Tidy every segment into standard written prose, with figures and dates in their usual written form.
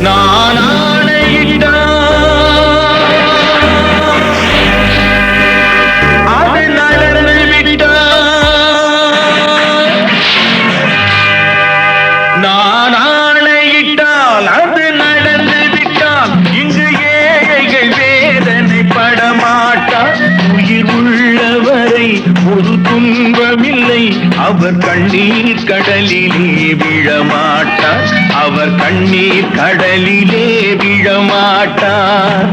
நான் ஆணையிட்டால் அது நடந்து விட்டால், நான் ஆணையிட்டால் அது நடந்து விட்டால், இங்கு ஏழைகள் வேதனை படமாட்டார். உயிர் உள்ளவரை ஒரு துன்பமில்லை, அவர் கண்ணீர் கடலிலே விழமாட்டார். அவர் கண்ணீர் கடலிலே விழமாட்டார்.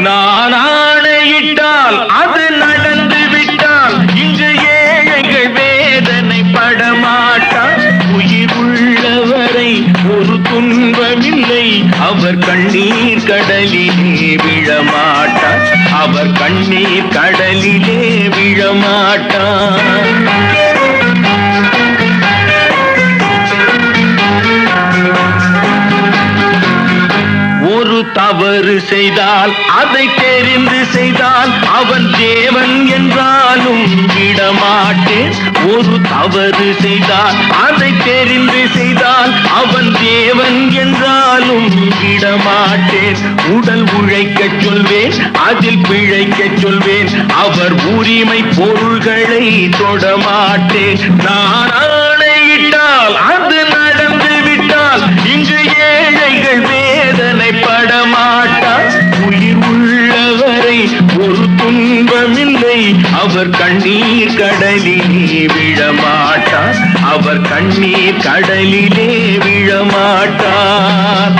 நான் ஆணையிட்டால் அது நடந்து விட்டால், இங்கு ஏழைகள் வேதனை படமாட்டார். உயிர் உள்ளவரை ஒரு துன்பமில்லை, அவர் கண்ணீர் கடலிலே விழமாட்டார். அவர் கண்ணீர் கடலிலே விழமாட்டார். ஒரு தவறு செய்தால் அதை தெரிந்து செய்தால் அவன் தேவன் என்றாலும் விடமாட்டேன். ஒரு தவறு செய்தால் அதை தெரிந்து செய்தால் அவன் தேவன் என்றாலும் விடமாட்டேன். உடல் உழைக்கச் சொல்வேன், அதில் பிழைக்கச் சொல்வேன், அவர் உரிமை பொருள்களை தொடமாட்டேன். நான் ஆணையிட்டால் அது நடந்து விட்டால், இங்கு ஏழைகள் வேதனை படமாட்டார். உயிர் உள்ளவரை ஒரு துன்பமில்லை, அவர் கண்ணீர் கடலிலே விழமாட்டார். அவர் கண்ணீர் கடலிலே விழமாட்டார்.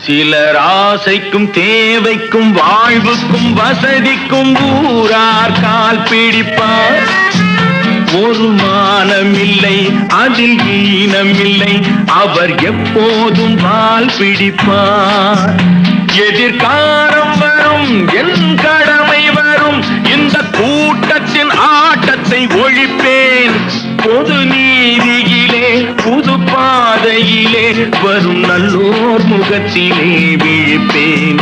சிலர் ஆசைக்கும் தேவைக்கும் வாழ்வுக்கும் வசதிக்கும் ஊரார் கால் பிடிப்பார். ஒரு மானமில்லை, அதில் ஈனமில்லை, அவர் எப்போதும் வால் பிடிப்பார். எதிர்காலம் வரும், என் கடமை வரும், இந்த கூட்டத்தின் ஆட்டத்தை ஒழிப்பேன். பொது நீதியிலே புது பாதையிலே வரும் நல்லோர் முகத்திலே விழிப்பேன்.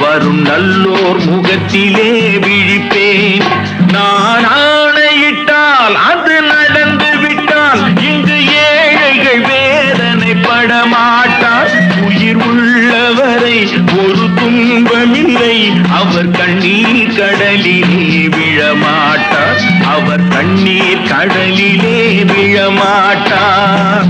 வரும் நல்லோர் முகத்திலே விழிப்பேன். நான் ஆணையிட்டால் அது நடந்து விட்டால், இங்கு ஏழைகள் வேதனை படமாட்டார். உயிர் உள்ளவரை ஒரு துன்பமில்லை, அவர் கண்ணீர் கடலிலே விழமாட்டார். அவர் கண்ணீர் கடலிலே விழமாட்டார்.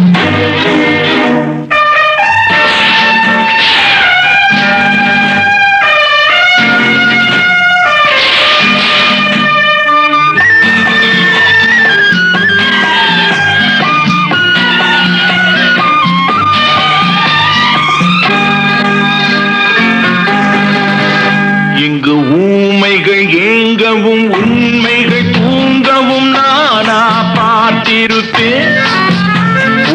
இங்கு ஊமைகள் ஏங்கவும் உண்மைகள் தூங்கவும் நானா பார்த்திருப்பேன்.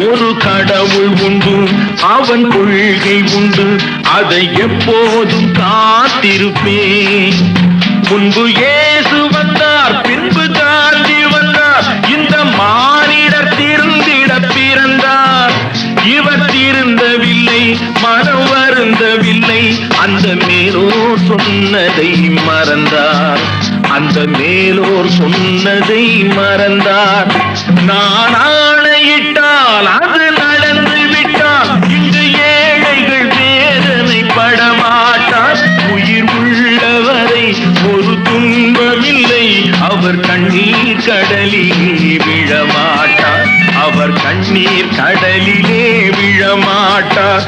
ஒரு கடவுள் உண்டு, அவன் கொள்கை உண்டு, அதை எப்போதும் காத்திருப்பேன். முன்பு இயேசு வந்தார், பின்பு காந்தி வந்தார், இந்த மானிடர் திருந்திட பிறந்தார். இவர் திருந்தவில்லை, மனம் வருந்தவில்லை, அந்த மேலோர் சொன்னதை மறந்தார். அந்த மேலோர் சொன்னதை மறந்தார். நான் ஆணையிட்டால் அது நடந்து விட்டால், இங்கு ஏழைகள் வேதனை படமாட்டார். உயிர் உள்ளவரை ஒரு துன்பமில்லை, அவர் கண்ணீர் கடலிலே விழமாட்டார். அவர் கண்ணீர் கடலிலே விழமாட்டார்.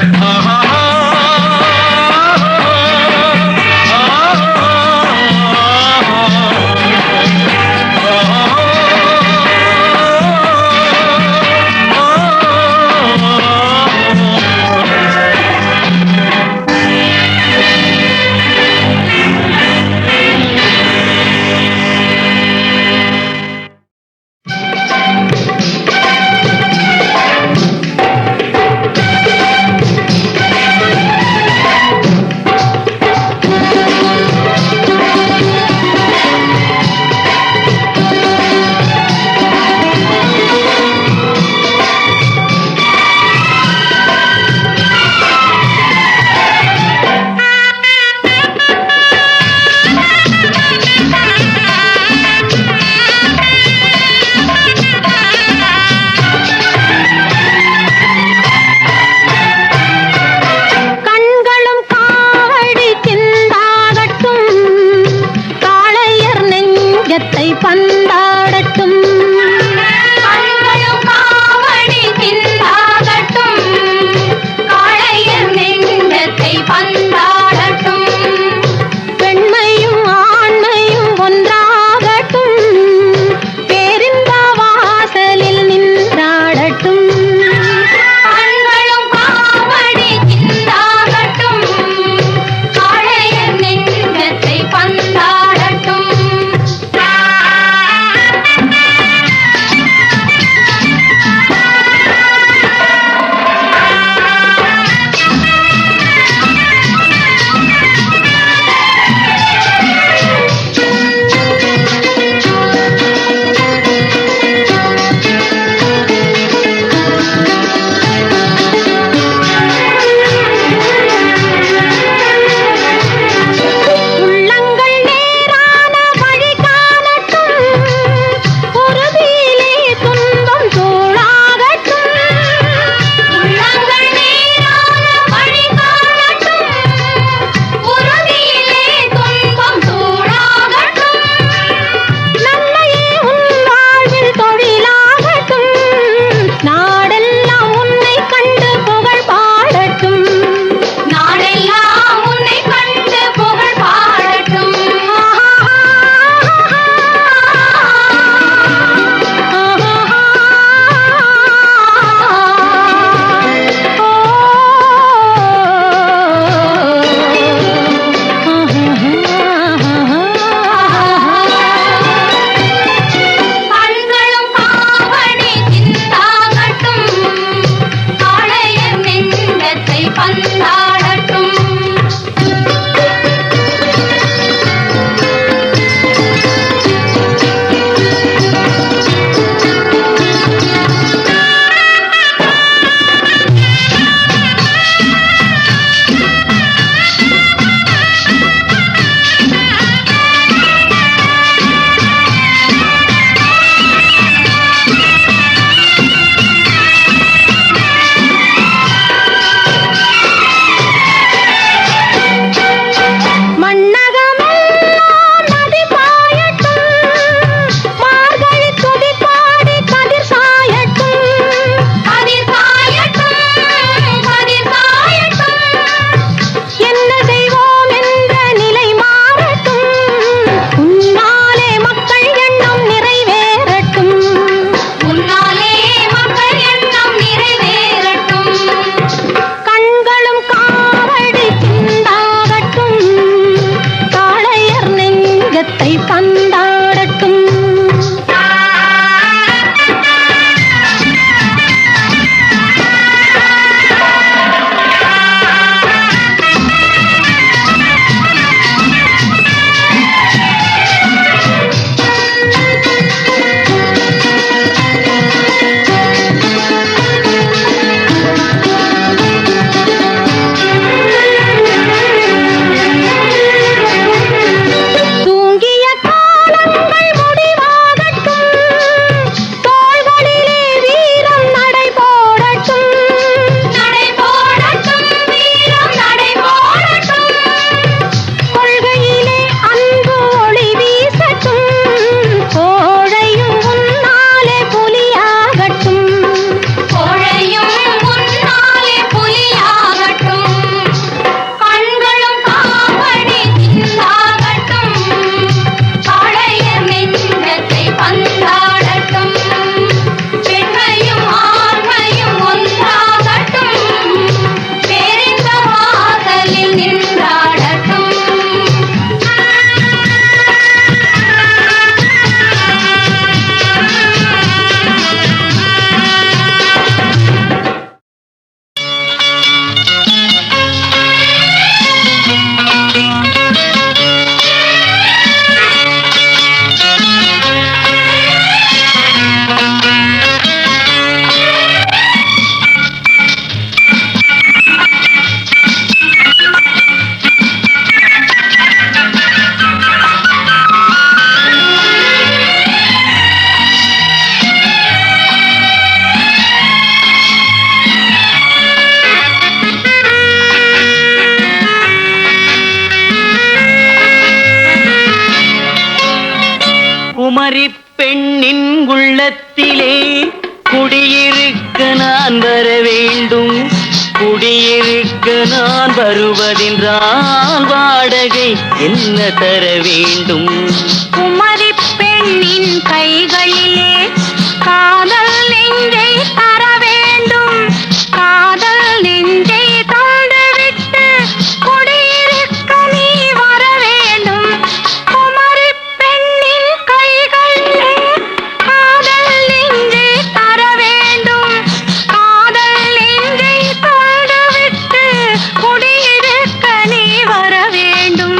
பந்தாடட்டும். கண்களும் காவடி திண்டாகட்டும். காளையர் நெஞ்சத்தை பந்தாடட்டும். பெண்மையும் ஆண்மையும் ஒன்றாகட்டும். பேரின்ப வாசலில் நின்றாடட்டும். கண்களும் காவடி திண்டாகட்டும். காளையர் நெஞ்சத்தை பந்தாடட்டும். குமரி பெண்ணின் உள்ளத்திலே குடியிருக்க நான் வர வேண்டும். குடியிருக்க நான் வருவதென்றால் வாடகை என்ன தர வேண்டும்? குமரி பெண்ணின் கைகளிலே காதல் நெஞ்சை தர வேண்டும். காதல் நெஞ்சை தந்துவிட்டு குடியிருக்க நீ வர வேண்டும். குமரி பெண்ணின் கைகளிலே காதல் நெஞ்சை தர வேண்டும். காதல் நெஞ்சை தந்துவிட்டு குடியிருக்க நீ வர வேண்டும்.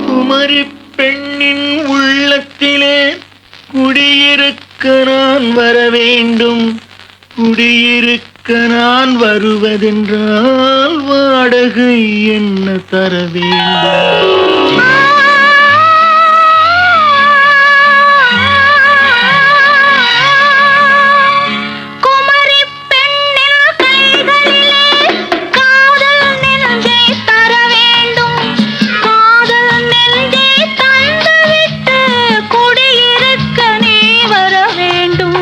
குமரி பெண்ணின் உள்ளத்திலே குடியிருக்க நான் வர வேண்டும். குடியிருக்க நான் வருவதென்றால் வாடகை என்ன தர வேண்டும்? குமரி பெண்ணின் கைகளிலே காதல் நெஞ்சை தர வேண்டும். காதல் நெஞ்சை தந்துவிட்டு குடியிருக்க நீ வர வேண்டும்.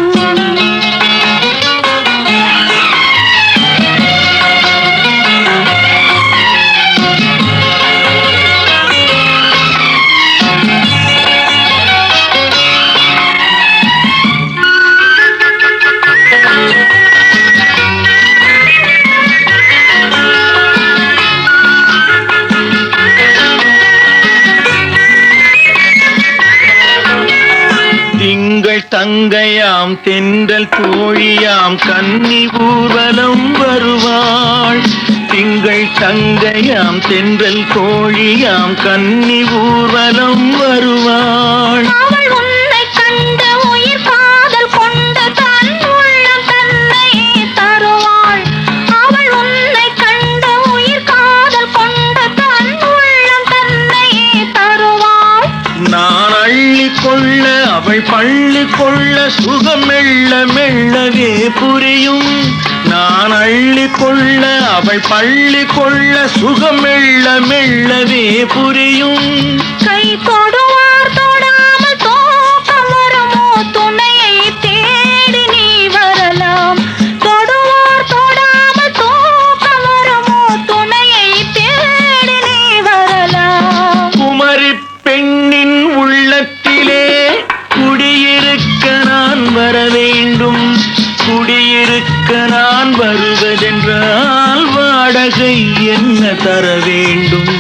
திங்கள் தங்கையாம் தென்றல் தோழியாம் கன்னி ஊர்வலம் வருவாள். திங்கள் தங்கையாம் தென்றல் தோழியாம் கன்னி ஊர்வலம் வருவாள். அவள் உன்னை கண்டு உயிர் காதல் கொண்டு தன் உள்ளம் தன்னையே தருவாள். அவள் உன்னை கண்டு உயிர் காதல் கொண்டு தன் உள்ளம் தன்னையே தருவாள். நான் அள்ளி கொள்ள அவள் பள்ளி கொள்ள சுகம் மெல்ல மெல்லவே புரியும். நான் அள்ளி கொள்ள அவள் பள்ளி கொள்ள சுகம் மெல்ல மெல்லவே புரியும். கை தொடுவார் தொடாமல் தூக்கம் வருமோ? துணையை தேடி நீ வரலாம். தொடுவார் தொடாமல் தூக்கம் வருமோ? துணையை தேடி நீ வரலாம். குமரி பெண்ணின் உள்ளத்திலே குடியிருக்க நான் வர வேண்டும். குடியிருக்க நான் வருவதென்றால் வாடகை என்ன தர வேண்டும்?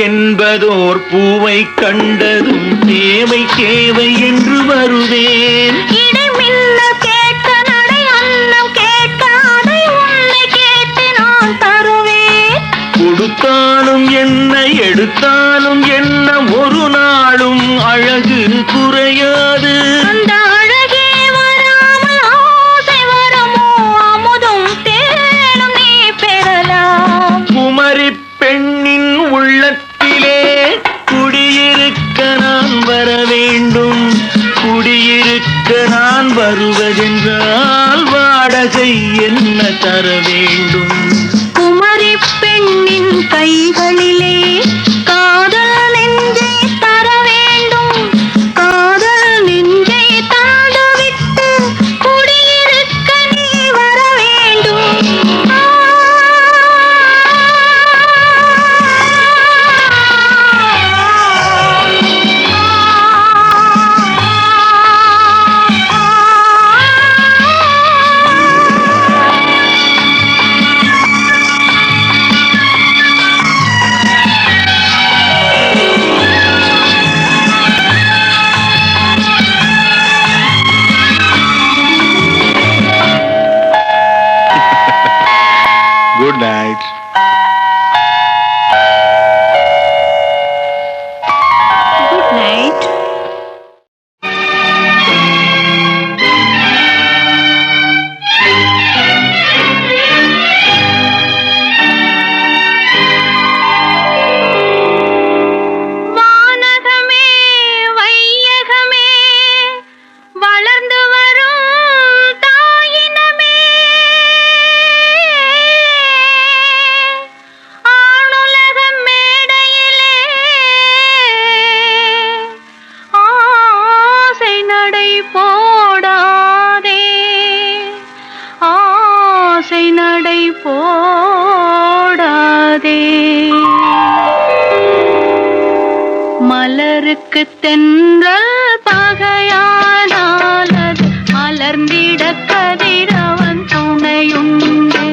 என்பதோர் பூவை கண்டதும் தேவை தேவை என்று வருவேன். இடைமில்ல கேட்க நடை அன்னம் கேட்க அதை உன்னை கேட்டு நான் தருவேன். கொடுத்தாலும் என்ன எடுத்தாலும் என்ன ஒரு நாளும் அழகு குறையாது. அந்த அழகே வராமல் ஆசை வருமோ? அமுதும் தேனும் நீ பெறலாம். குமரி பெண்ணின் உள்ளத்திலே குடியிருக்க நான் வர வேண்டும். குடியிருக்க நான் வருவதென்றால் வாடகை என்ன தர வேண்டும்? குமரி பெண்ணின் கைகளிலே காதல் நெஞ்சை தர வேண்டும். காதல் வராதே. மலருக்கு தென்றல் பகையானால் அது மலர்ந்திட கதிரவன் துணையுண்டு.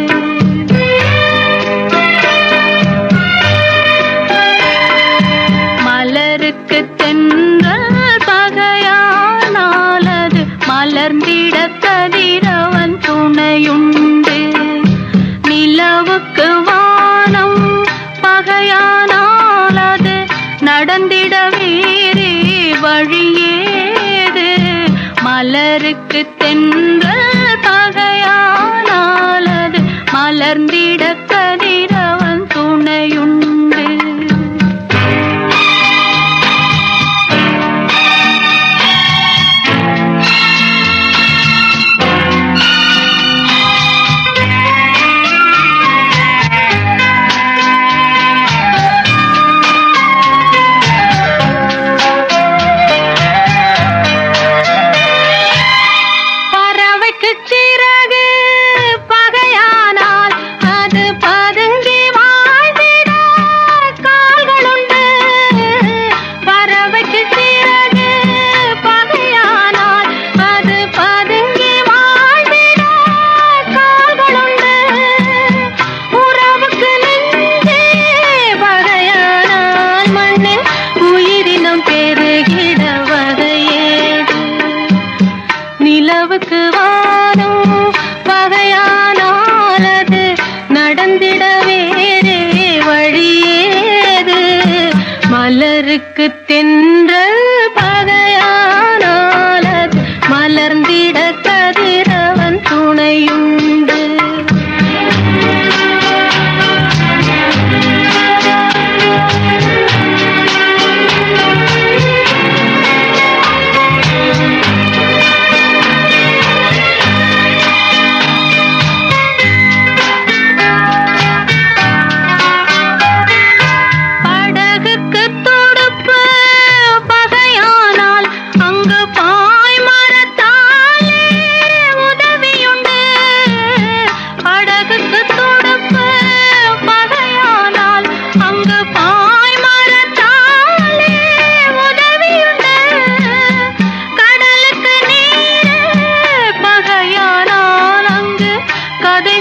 மலருக்கு தென்றல் பகையானால் அது மலர்ந்திட கதிரவன் துணையுண்டு. நிலவுக்கு வானம் பகையானால் அது நடந்திட வேறே வழியேது. மலருக்கு தென்றல் பகையானால் அது மலர்ந்திட கதிரவன் துணையுண்டு. நிலவுக்கு வானம் பகையானால் அது நடந்திட வேறே வழியேது. மலருக்கு தென்றல் பகையானால் அது மலர்ந்திட கதிரவன் துணையுண்டு.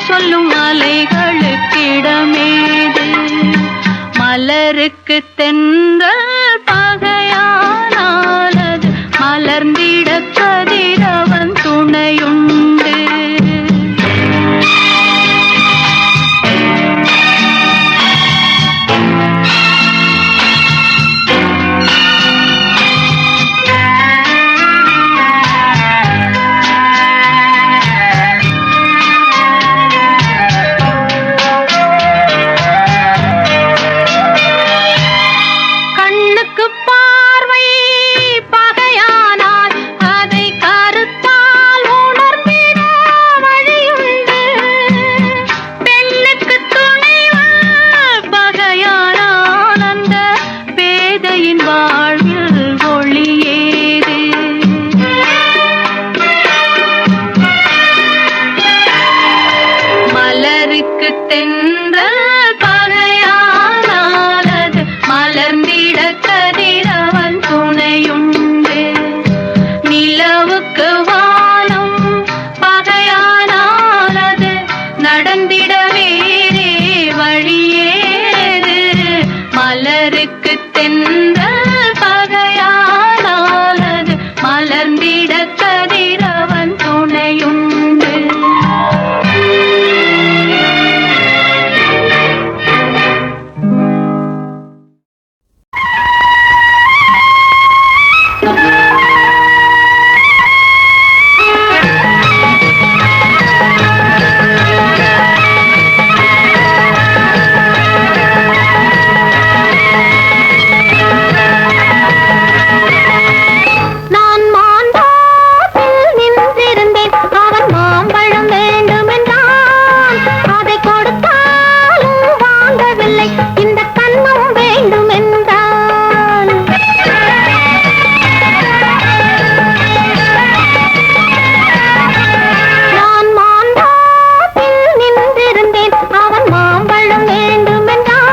சொல்லும் அலைகளுக்கிடமேது. மலருக்கு தென்றல் பகையானால் அது மலர்ந்திட கதிரவன் துணையுண்டு. மலருக்கு தென்றல் பகையானால் அது மலர்ந்திட கதிரவன் துணையுண்டு. நிலவுக்கு வானம் பகையானால் அது நடந்திட வேறே வழியேது. மலருக்கு தென்றல் பகையானால் அது மலர்ந்திட கதிரவன் துணையுண்டு. அவன் மாம்பழம் வேண்டும் என்றான்.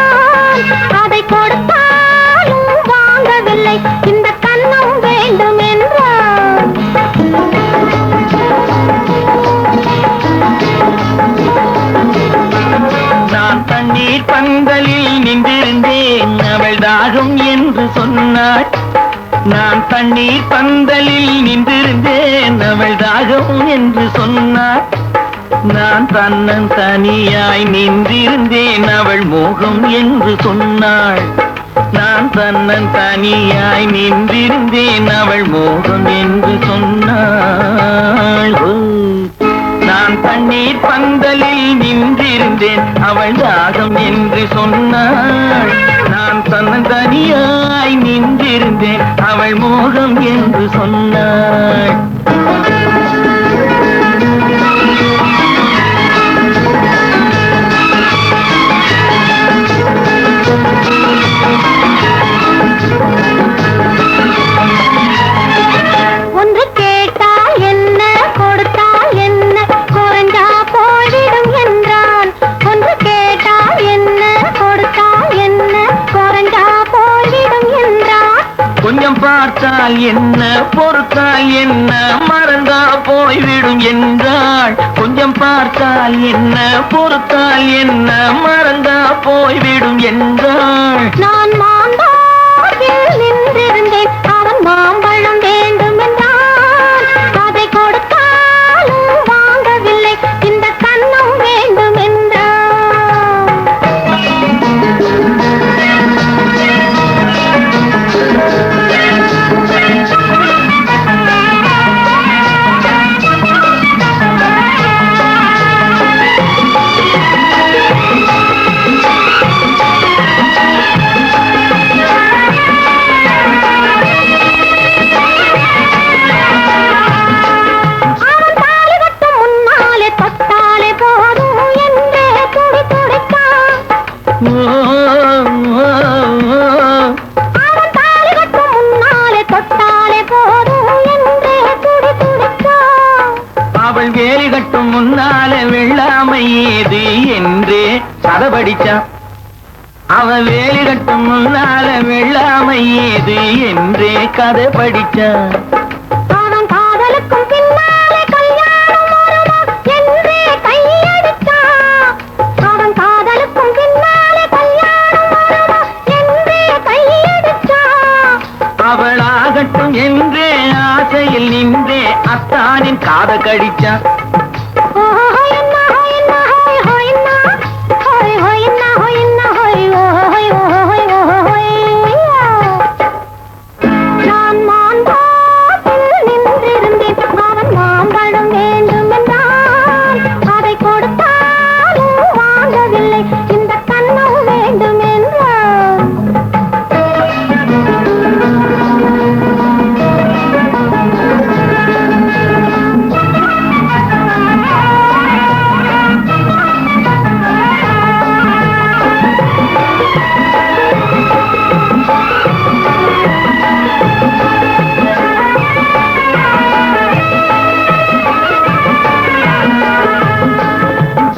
பந்தலில் நின்றிருந்தேன் அவள் தாகம் என்று சொன்னாள். நான் தண்ணீர் பந்தலில் நின்றிருந்தேன் அவள் தாகம் என்று சொன்னாள். நான் தன்னன் தனியாய் நின்றிருந்தேன் அவள் மோகம் என்று சொன்னாள். நான் தன்னன் தனியாய் நின்றிருந்தேன் அவள் மோகம் என்று சொன்னாள். நான் தண்ணீர் பந்தலில் நின்றிருந்தேன் அவள் தாகம் என்று சொன்னாள். நான் தன்னன் தனியாய் நின்றிருந்தேன் அவள் மோகம் என்று சொன்னாள். ஒன்று கேட்டால் என்ன கொடுத்தால் என்ன குறைஞ்சா போய்விடும் என்றான். ஒன்று கேட்டால் என்ன கொடுத்தால் என்ன குறைஞ்சா போய்விடும் என்றான். கொஞ்சம் பார்த்தால் என்ன பொறுத்தால் என்ன மறந்தா போய்விடும் என்றாள். கொஞ்சம் பார்த்தால் என்ன பொறுத்தால் என்ன மறந்தா போய்விடும் என்றாள். நான் மாம்பழத்தில் நின்றிருந்தேன் அவன் மாம்பழம் வேண்டும் என்றான். அதை கொடுத்தாலும் வாங்கவில்லை இந்த கன்னம் வேண்டும் என்றான். அவள் வேலி கட்டும் முன்னால வெள்ளாமை ஏது என்றே கதை படிச்சான். அவள் வேலி கட்டும் முன்னால வெள்ளாமை ஏது என்றே கதை படிச்சான். அவன் காதலுக்கும் பின்னாலே கல்யாணம் வருமா என்றே கையடித்தான். அவன் காதலுக்கும் பின்னாலே கல்யாணம் வருமா என்றே கையடித்தான். அவளாகட்டும் என்றே ஆசையில் நின்றே அத்தானின் காத கடிச்சான். நான் மாம்பழத்தில் நின்றிருந்தேன் அவன் மாம்பழம் வேண்டும் என்றான். அதை கொடுத்தாலும் வாங்கவில்லை இந்த கன்னம் வேண்டும் என்றான்.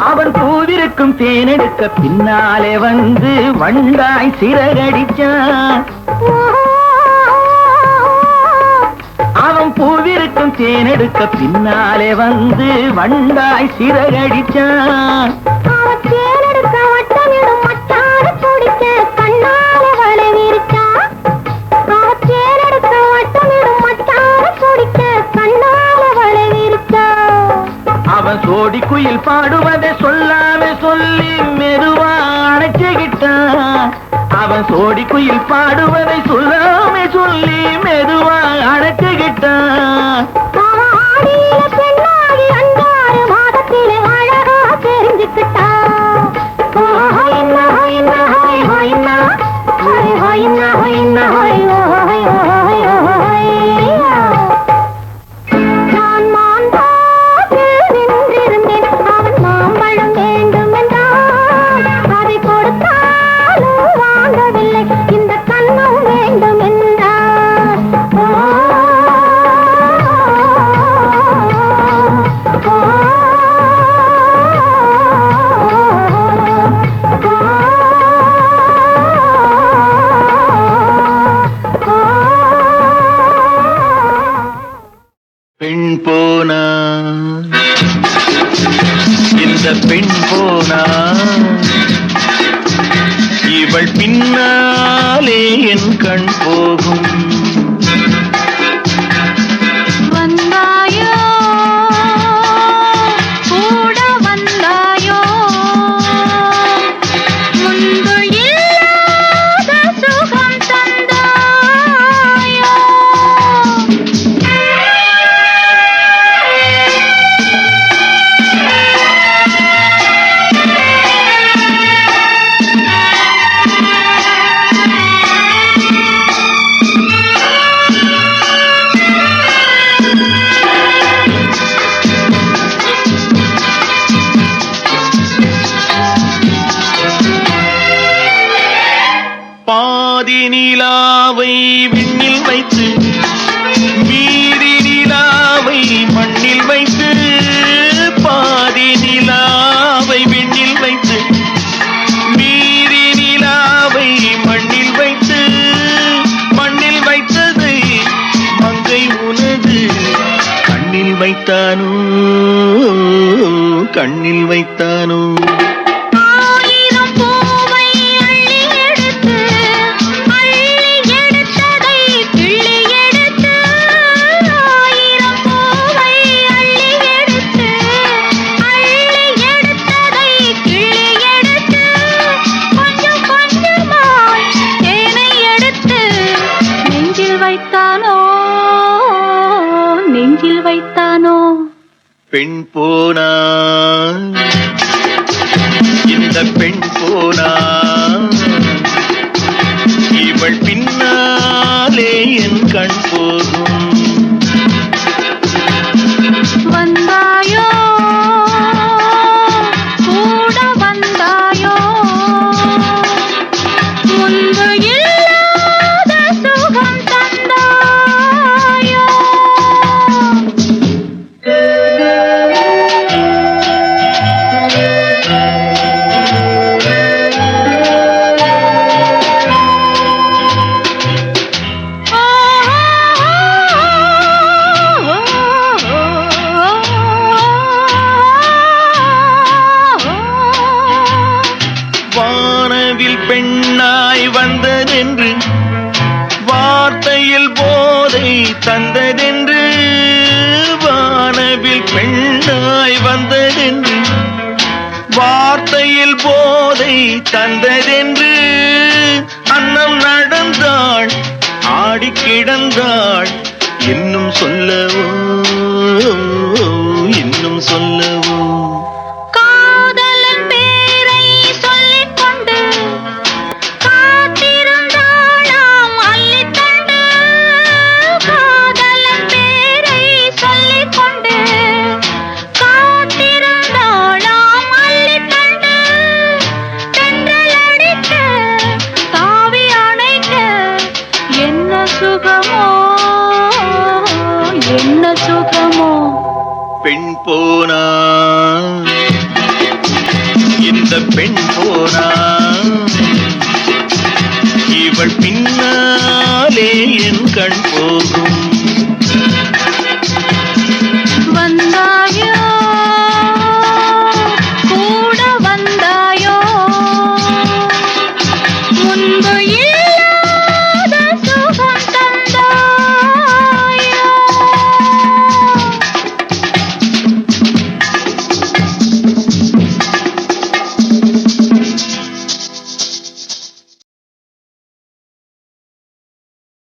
அவன் பூவிருக்கும் தேனெடுக்க பின்னாலே வந்து வண்டாய் சிறகடிச்சான். அவன் பூவிருக்கும் தேனெடுக்க பின்னாலே வந்து வண்டாய் சிறகடிச்சான். அவன் தேனெடுக்க வட்டமிடும் மச்சான பிடிக்க கண்ணால வலை விரிச்சான். அவன் தேனெடுக்க வட்டமிடும் மச்சான பிடிக்க கண்ணால வலை விரிச்சான். அவன் சோடி குயில் பாடுவதை சொல்லாம சொல்லி மெதுவா அணைச்சுக்கிட்டான். அவன் சோடி குயில் பாடுவதை சொல்லாம சொல்லி மெதுவா அணைச்சுக்கிட்டான். அவன் ஆடியில பெண்ணாகி 5 மாதத்திலே அழகா தெரிஞ்சுக்கிட்டான். நான் மாம்பழத்தில் நின்றிருந்தேன் அவன் மாம்பழம் வேண்டும் என்றான். அதை கொடுத்தாலும் வாங்கவில்லை இந்த கன்னம் வேண்டும் என்றான். இவள் பின்னாலே என் கண் போகும். வந்தாயோ கூட வந்தாயோ முன்பு இல்லாத சுகம் தந்தாயோ. பாதி நிலாவை விண்ணில் வைத்து மீதி நிலாவை மண்ணில் வைத்து, பாதி நிலாவை விண்ணில் வைத்து மீதி நிலாவை மண்ணில் வைத்து, மண்ணில் வைத்ததை மங்கை உனது கண்ணில் வைத்தானோ, கண்ணில் வைத்தானோ. நெஞ்சில் வைத்தானோ. பெண் போனா இந்த பெண் போனா இவள் பின்னாலே என் கண் போகும். வந்தாயோ கூட வந்தாயோ முன்பு இல்லாத சுகம் தந்தாயோ. வானவில் பெண்ணாய் வந்ததென்று வார்த்தையில் போதை தந்ததென்று, வானவில் பெண்ணாய் வந்ததென்று வார்த்தையில் போதை தந்ததென்று, அன்னம் நடந்தாள் ஆடி கிடந்தாள் இன்னும் சொல்லவோ, இன்னும் சொல்லவோ. காதலன் பேரை சொல்லிக் கொண்டு காத்திருந்தாளாம் அள்ளித்தண்டு. காதலன் பேரை சொல்லிக் கொண்டு காத்திருந்தாளாம் அள்ளித்தண்டு. தென்றல் அடிக்க தாவி அணைக்க என்ன சுகமோ, என்ன சுகமோ. பெண் போனா இந்த பெண் போனா இவள் பின்னாலே என் கண் போகும்.